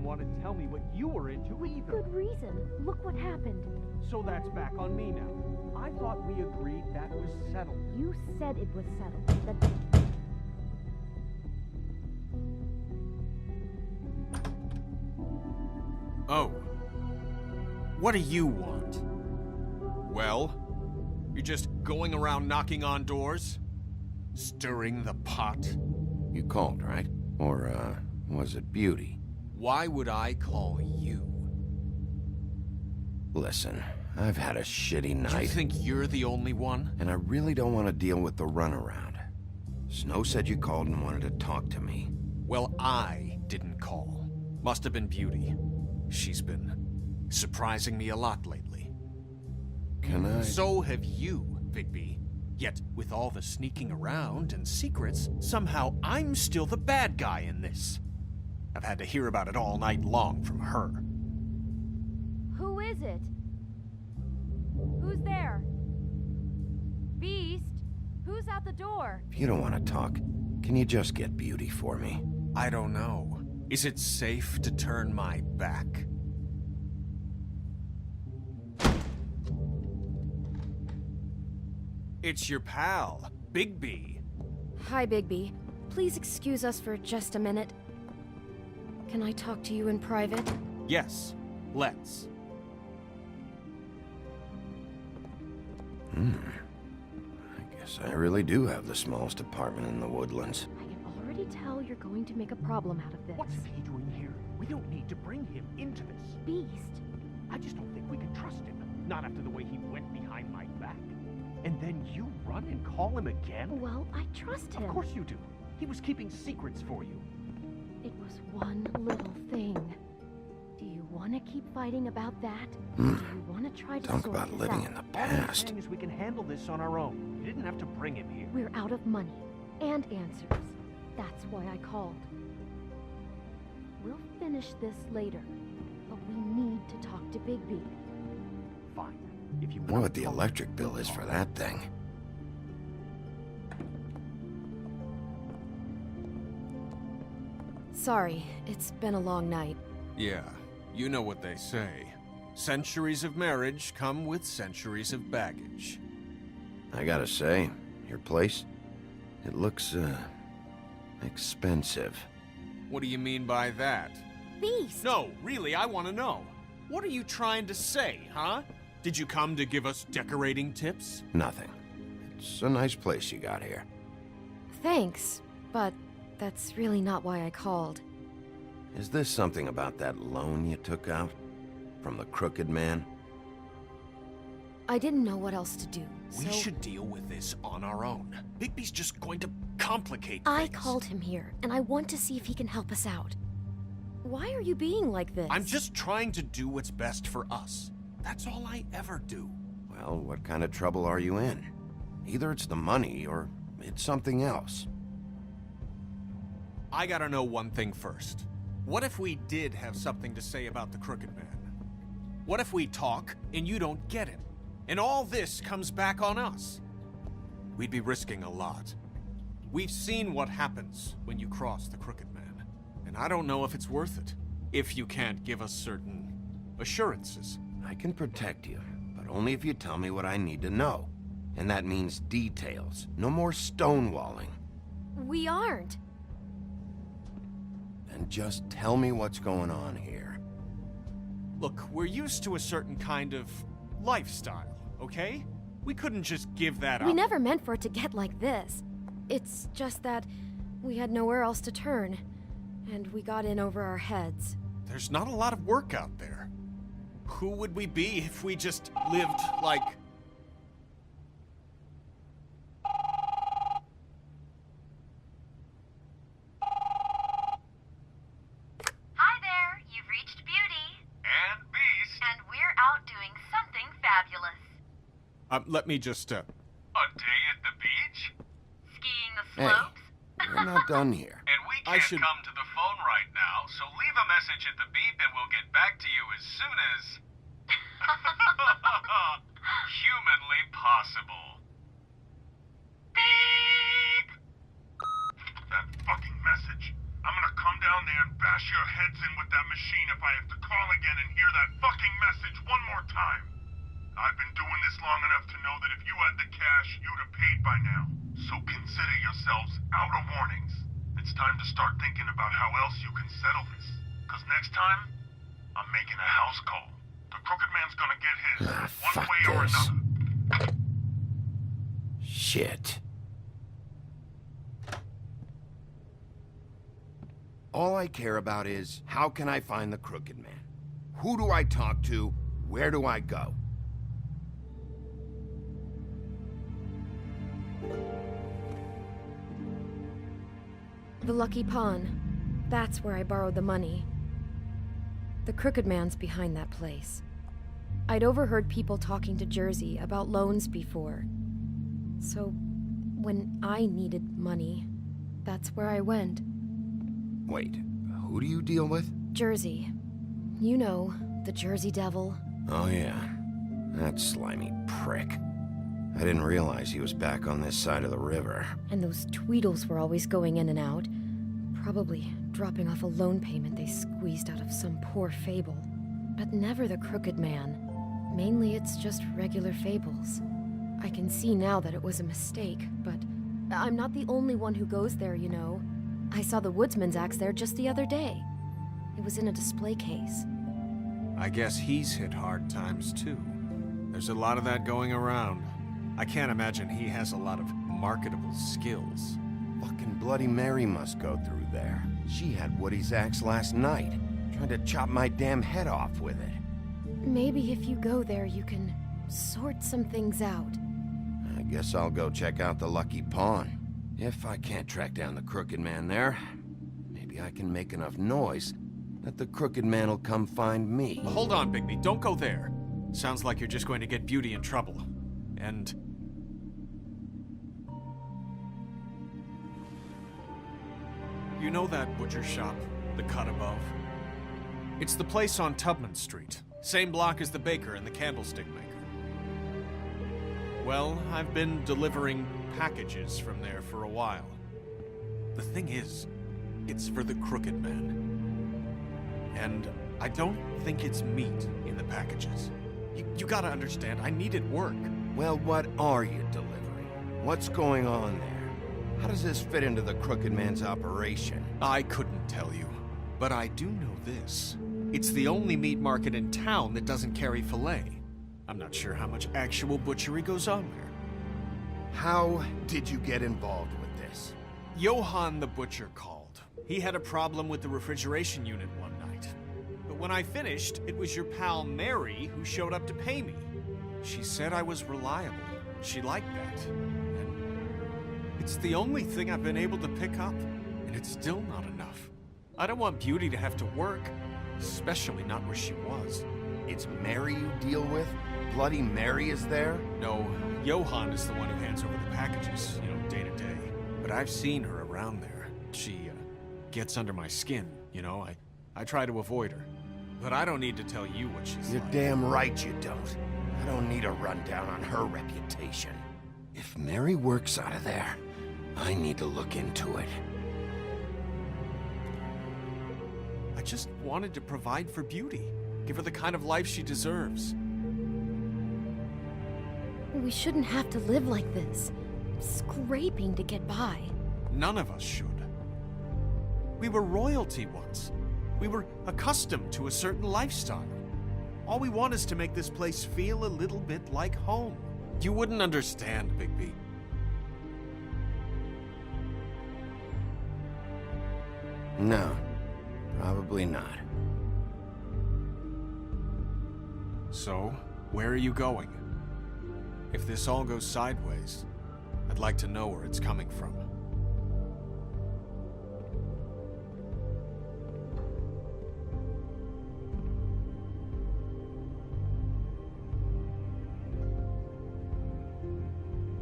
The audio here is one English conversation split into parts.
want to tell me what you were into either. Good reason. Look what happened. So that's back on me now. I thought we agreed that was settled. You said it was settled. That... Oh. What do you want? Well? You're just going around knocking on doors? Stirring the pot? You called, right? Or, was it Beauty? Why would I call you? Listen, I've had a shitty night. Do you think you're the only one? And I really don't want to deal with the runaround. Snow said you called and wanted to talk to me. Well, I didn't call. Must have been Beauty. She's been surprising me a lot lately. Can I? So have you, Bigby. Yet, with all the sneaking around and secrets, somehow I'm still the bad guy in this. I've had to hear about it all night long from her. Who is it? Who's there? Beast? Who's out the door? If you don't want to talk, can you just get Beauty for me? I don't know. Is it safe to turn my back? It's your pal, Bigby. Hi, Bigby. Please excuse us for just a minute. Can I talk to you in private? Yes, let's. I guess I really do have the smallest apartment in the Woodlands. I can already tell you're going to make a problem out of this. What's he doing here? We don't need to bring him into this. Beast? I just don't think we can trust him. Not after the way he went behind my back. And then you run and call him again? Well, I trust him. Of course you do. He was keeping secrets for you. It was one little thing. Do you want to keep fighting about that? Hmm. Do you want to try to Talk sort about this living out? in the All I'm past. saying is we can handle this on our own. You didn't have to bring him here. We're out of money and answers. That's why I called. We'll finish this later, but we need to talk to Bigby. Fine. If you Wonder what the electric bill is for that thing. Sorry, it's been a long night. Yeah, you know what they say. Centuries of marriage come with centuries of baggage. I gotta say, your place, it looks, expensive. What do you mean by that? Beast! No, really, I want to know. What are you trying to say, huh? Did you come to give us decorating tips? Nothing. It's a nice place you got here. Thanks, but that's really not why I called. Is this something about that loan you took out? From the crooked man? I didn't know what else to do, We so should deal with this on our own. Bigby's just going to complicate I things. called him here, and I want to see if he can help us out. Why are you being like this? I'm just trying to do what's best for us. That's all I ever do. Well, what kind of trouble are you in? Either it's the money, or it's something else. I gotta know one thing first. What if we did have something to say about the Crooked Man? What if we talk and you don't get him? And all this comes back on us? We'd be risking a lot. We've seen what happens when you cross the Crooked Man. And I don't know if it's worth it. If you can't give us certain assurances. I can protect you, but only if you tell me what I need to know. And that means details. No more stonewalling. We aren't. Then just tell me what's going on here. Look, we're used to a certain kind of lifestyle, okay? We couldn't just give that up. We never meant for it to get like this. It's just that we had nowhere else to turn, and we got in over our heads. There's not a lot of work out there. Who would we be if we just lived like... Hi there, you've reached Beauty. And Beast. And we're out doing something fabulous. let me just, A day at the beach? Skiing the Hey, slopes. we're not done here. And we I can't should- come to the phone right now, so leave a message at the beep and we'll get back to you as soon as... humanly possible. Beep! That fucking message. I'm gonna come down there and bash your heads in with that machine if I have to call again and hear that fucking message one more time. I've been doing this long enough to know that if you had the cash, you'd have paid by now. So consider yourselves out of warnings. It's time to start thinking about how else you can settle this. Because next time, I'm making a house call. The Crooked Man's gonna get his, one fuck way or this. another. Shit. All I care about is, how can I find the Crooked Man? Who do I talk to? Where do I go? The Lucky Pawn. That's where I borrowed the money. The Crooked Man's behind that place. I'd overheard people talking to Jersey about loans before. So, when I needed money, that's where I went. Wait, who do you deal with? Jersey. You know, the Jersey Devil. Oh yeah, that slimy prick. I didn't realize he was back on this side of the river. And those Tweedles were always going in and out. Probably dropping off a loan payment they squeezed out of some poor fable. But never the Crooked Man. Mainly it's just regular fables. I can see now that it was a mistake, but I'm not the only one who goes there, you know. I saw the Woodsman's axe there just the other day. It was in a display case. I guess he's hit hard times too. There's a lot of that going around. I can't imagine he has a lot of marketable skills. Fucking Bloody Mary must go through there. She had Woody's axe last night, trying to chop my damn head off with it. Maybe if you go there, you can sort some things out. I guess I'll go check out the Lucky Pawn. If I can't track down the Crooked Man there, maybe I can make enough noise that the Crooked Man will come find me. Hold on, Bigby. Don't go there. Sounds like you're just going to get Beauty in trouble. And... you know that butcher shop, the cut above? It's the place on Tubman Street. Same block as the baker and the candlestick maker. Well, I've been delivering packages from there for a while. The thing is, it's for the Crooked Man. And I don't think it's meat in the packages. You gotta understand, I needed work. Well, what are you delivering? What's going on there? How does this fit into the Crooked Man's operation? I couldn't tell you, but I do know this. It's the only meat market in town that doesn't carry filet. I'm not sure how much actual butchery goes on there. How did you get involved with this? Johann the butcher called. He had a problem with the refrigeration unit one night. But when I finished, it was your pal Mary who showed up to pay me. She said I was reliable. She liked that. And it's the only thing I've been able to pick up, and it's still not enough. I don't want Beauty to have to work, especially not where she was. It's Mary you deal with? Bloody Mary is there? No, Johann is the one who hands over the packages, day to day. But I've seen her around there. She, gets under my skin, I try to avoid her. But I don't need to tell you what she's You're like. damn right you don't. I don't need a rundown on her reputation. If Mary works out of there, I need to look into it. I just wanted to provide for Beauty. Give her the kind of life she deserves. We shouldn't have to live like this, scraping to get by. None of us should. We were royalty once. We were accustomed to a certain lifestyle. All we want is to make this place feel a little bit like home. You wouldn't understand, Bigby. No, probably not. So, where are you going? If this all goes sideways, I'd like to know where it's coming from.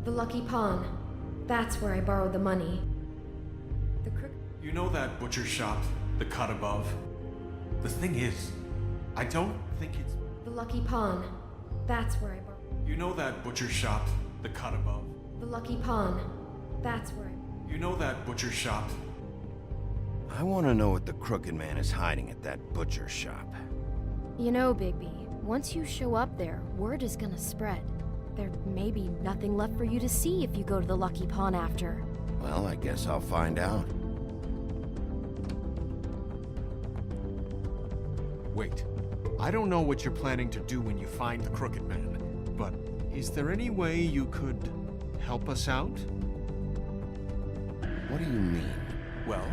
The Lucky Pawn. That's where I borrowed the money. The crook... You know that butcher shop, the cut above? The thing is, I don't think it's... The Lucky Pawn. That's where I borrowed... You know that butcher shop, the cut above? The Lucky Pawn. That's where I... You know that butcher shop? I want to know what the Crooked Man is hiding at that butcher shop. You know, Bigby, once you show up there, word is gonna spread. There may be nothing left for you to see if you go to the Lucky Pawn after. Well, I guess I'll find out. Wait. I don't know what you're planning to do when you find the Crooked Man, but is there any way you could help us out? What do you mean? Well,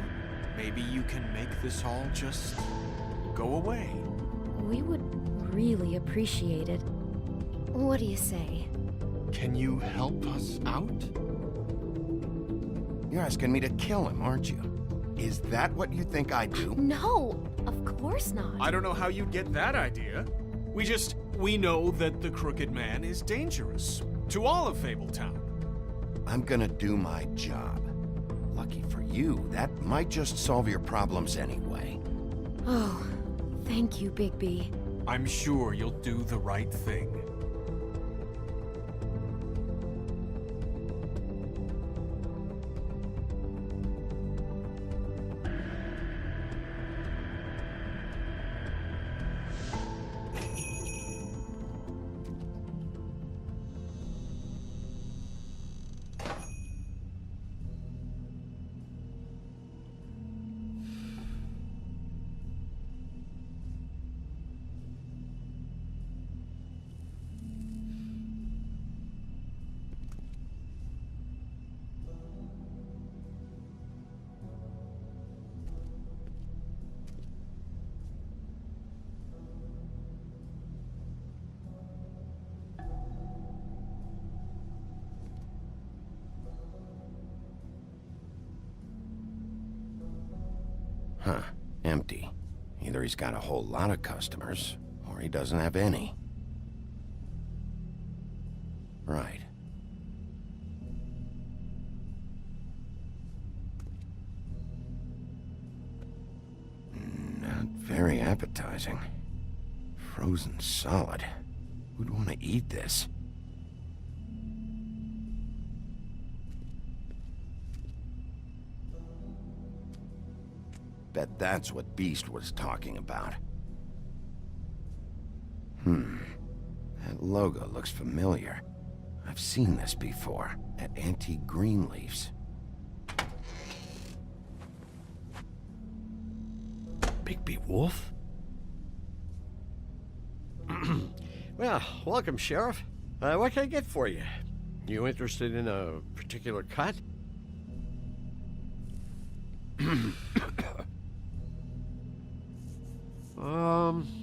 maybe you can make this all just go away. We would really appreciate it. What do you say? Can you help us out? You're asking me to kill him, aren't you? Is that what you think I do? No, of course not. I don't know how you'd get that idea. We know that the Crooked Man is dangerous to all of Fabletown. I'm gonna do my job. Lucky for you, that might just solve your problems anyway. Oh, thank you, Bigby. I'm sure you'll do the right thing. Huh. Empty. Either he's got a whole lot of customers, or he doesn't have any. Right. Not very appetizing. Frozen solid. Who'd want to eat this? Bet that's what Beast was talking about. That logo looks familiar. I've seen this before, at Antique Greenleaf's. Bigby Wolf? Well, welcome, Sheriff. What can I get for you? You interested in a particular cut?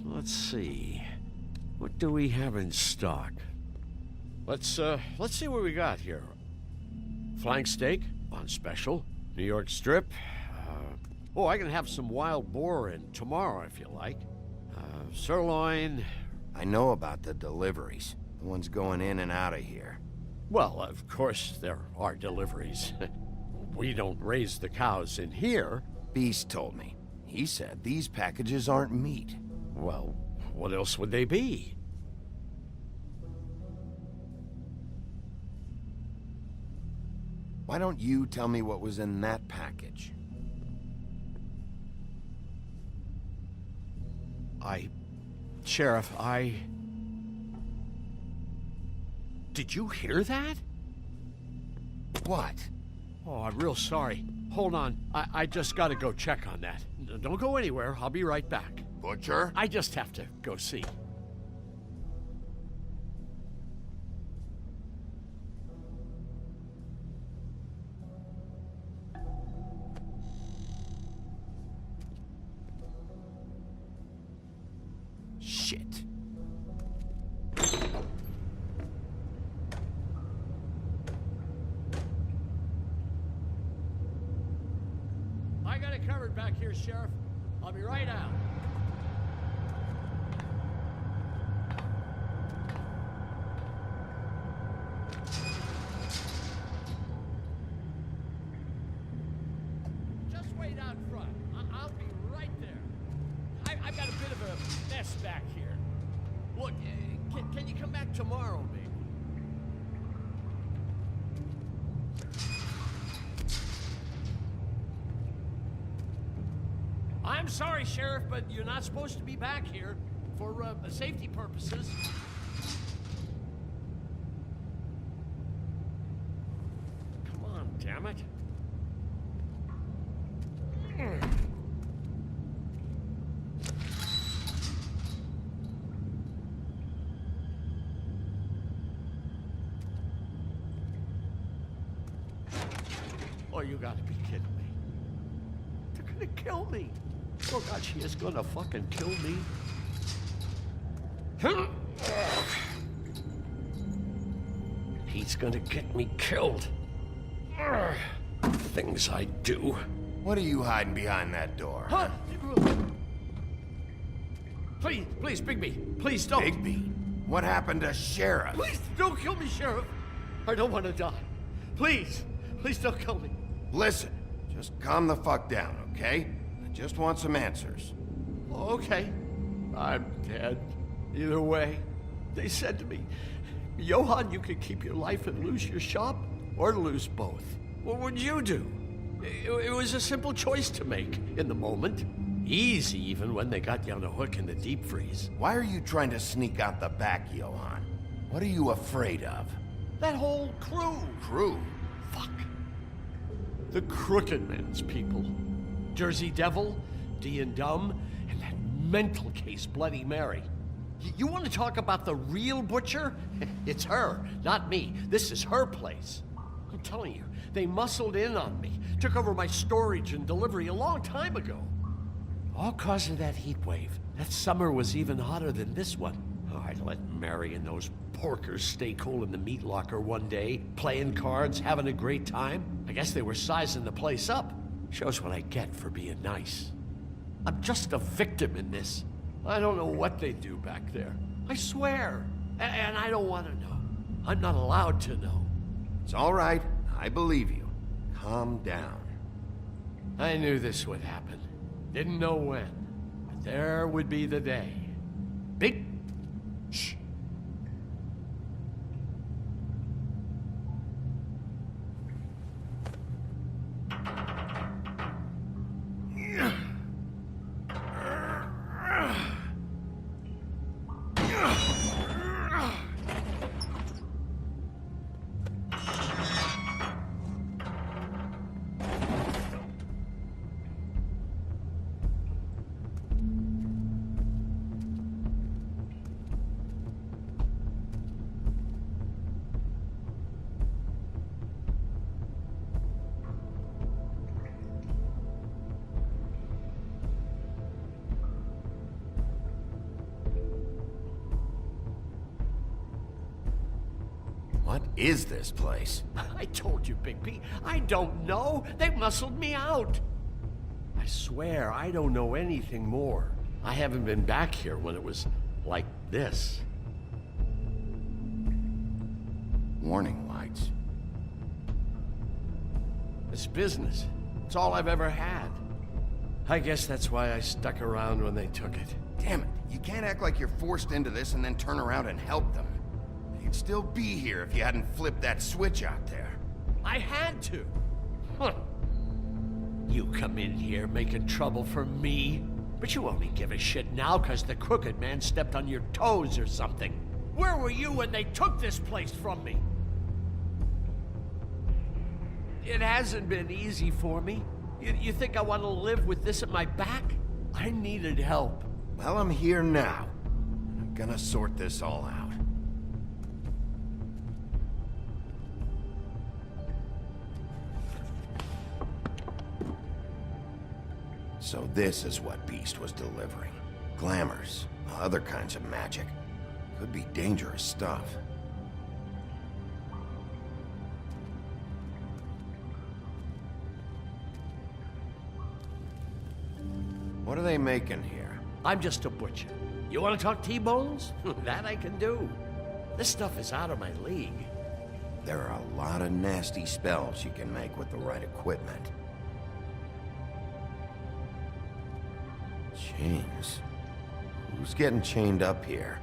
Let's see. What do we have in stock? Let's see what we got here. Flank steak on special. New York strip. I can have some wild boar in tomorrow if you like. Sirloin. I know about the deliveries. The ones going in and out of here. Well, of course there are deliveries. We don't raise the cows in here. Beast told me. He said these packages aren't meat. Well, what else would they be? Why don't you tell me what was in that package? Sheriff, Did you hear that? What? Oh, I'm real sorry. Hold on. I just gotta go check on that. Don't go anywhere. I'll be right back. Butcher? I just have to go see. Shit. I got it covered back here, Sheriff. I'll be right out. Just wait out front. I'll be right there. I've got a bit of a mess back here. Look, can you come back tomorrow, maybe? I'm sorry, Sheriff, but you're not supposed to be back here for safety purposes. Come on, damn it. Oh, you gotta be kidding me. They're gonna kill me. Oh God, she is gonna fucking kill me. He's gonna get me killed. Things I do. What are you hiding behind that door? Huh? Please, please, Bigby, please don't. Bigby? What happened to Sheriff? Please don't kill me, Sheriff. I don't want to die. Please, please don't kill me. Listen, just calm the fuck down, okay? I just want some answers. Okay, I'm dead. Either way, they said to me, Johann, you could keep your life and lose your shop, or lose both. What would you do? It was a simple choice to make in the moment. Easy, even when they got you on a hook in the deep freeze. Why are you trying to sneak out the back, Johann? What are you afraid of? That whole crew. Crew? Fuck. The Crooked Man's people. Jersey Devil, D and Dumb, and that mental case Bloody Mary. You want to talk about the real butcher? It's her, not me. This is her place. I'm telling you, they muscled in on me, took over my storage and delivery a long time ago. All cause of that heat wave. That summer was even hotter than this one. Oh, I'd let Mary and those porkers stay cool in the meat locker one day, playing cards, having a great time. I guess they were sizing the place up. Shows what I get for being nice. I'm just a victim in this. I don't know what they do back there. I swear. And I don't want to know. I'm not allowed to know. It's all right. I believe you. Calm down. I knew this would happen. Didn't know when. But there would be the day. Big... Shh. What is this place? I told you, Bigby. I don't know. They muscled me out. I swear, I don't know anything more. I haven't been back here when it was like this. Warning lights. It's business. It's all I've ever had. I guess that's why I stuck around when they took it. Damn it. You can't act like you're forced into this and then turn around and help them. You'd still be here if you hadn't flipped that switch out there. I had to. Huh. You come in here making trouble for me, but you only give a shit now because the Crooked Man stepped on your toes or something. Where were you when they took this place from me? It hasn't been easy for me. You think I want to live with this at my back? I needed help. Well, I'm here now. I'm gonna sort this all out. So this is what Beast was delivering. Glamours, other kinds of magic. Could be dangerous stuff. What are they making here? I'm just a butcher. You want to talk T-bones? That I can do. This stuff is out of my league. There are a lot of nasty spells you can make with the right equipment. Chains. Who's getting chained up here?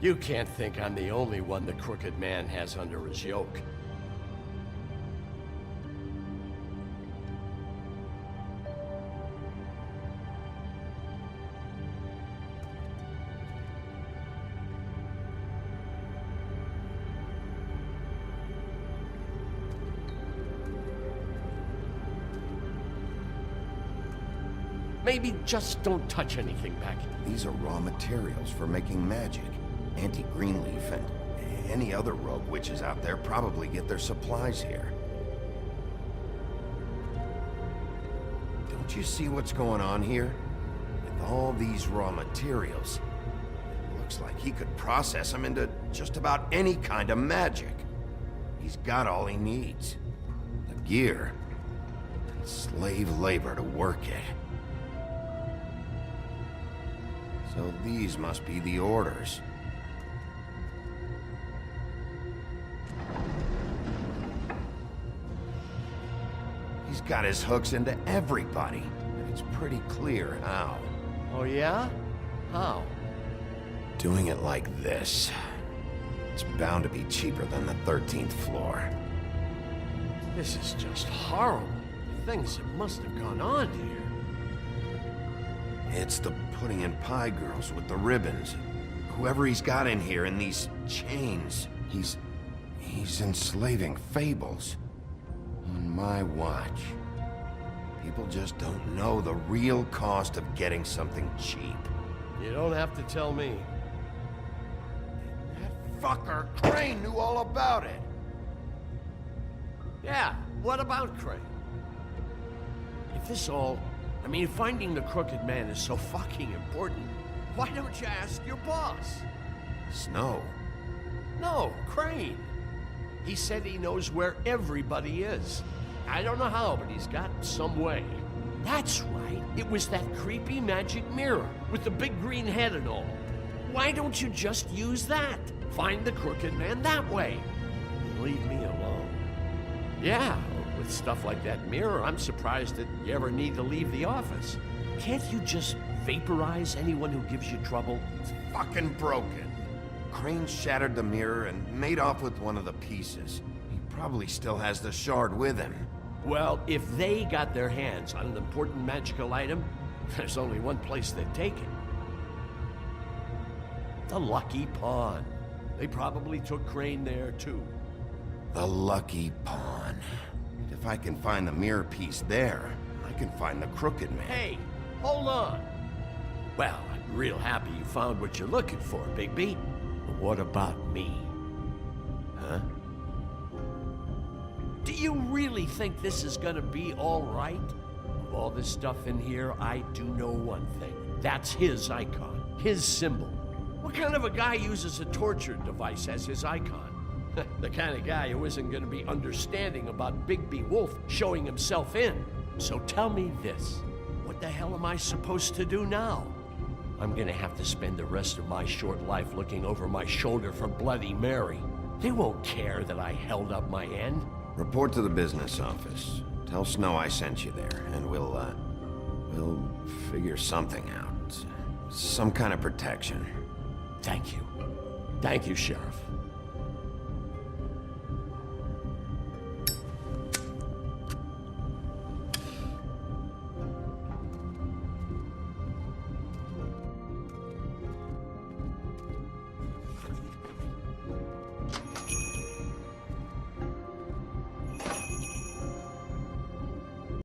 You can't think I'm the only one the Crooked Man has under his yoke. Maybe just don't touch anything back. These are raw materials for making magic. Auntie Greenleaf and any other rogue witches out there probably get their supplies here. Don't you see what's going on here? With all these raw materials, it looks like he could process them into just about any kind of magic. He's got all he needs. The gear and slave labor to work it. So these must be the orders. He's got his hooks into everybody, and it's pretty clear how. Oh yeah? How? Doing it like this. It's bound to be cheaper than the 13th floor. This is just horrible. Things that must have gone on here. It's the pudding and pie girls with the ribbons. Whoever he's got in here in these chains, he's enslaving fables. On my watch. People just don't know the real cost of getting something cheap. You don't have to tell me. That fucker Crane knew all about it. Yeah, what about Crane? If this all... I mean, finding the Crooked Man is so fucking important, why don't you ask your boss? Snow. No, Crane. He said he knows where everybody is. I don't know how, but he's got some way. That's right. It was that creepy magic mirror with the big green head and all. Why don't you just use that? Find the Crooked Man that way. Leave me alone. Yeah, with stuff like that mirror, I'm surprised that you ever need to leave the office. Can't you just vaporize anyone who gives you trouble? It's fucking broken. Crane shattered the mirror and made off with one of the pieces. He probably still has the shard with him. Well, if they got their hands on an important magical item, there's only one place they'd take it. The Lucky Pawn. They probably took Crane there, too. The Lucky Pawn. If I can find the mirror piece there, I can find the Crooked Man. Hey, hold on. Well, I'm real happy you found what you're looking for, Bigby. But what about me? Huh? Do you really think this is gonna be all right? Of all this stuff in here, I do know one thing. That's his icon, his symbol. What kind of a guy uses a torture device as his icon? The kind of guy who isn't gonna be understanding about Bigby Wolf showing himself in. So tell me this, what the hell am I supposed to do now? I'm gonna have to spend the rest of my short life looking over my shoulder for Bloody Mary. They won't care that I held up my end. Report to the business office. Tell Snow I sent you there, and we'll figure something out. Some kind of protection. Thank you. Thank you, Sheriff.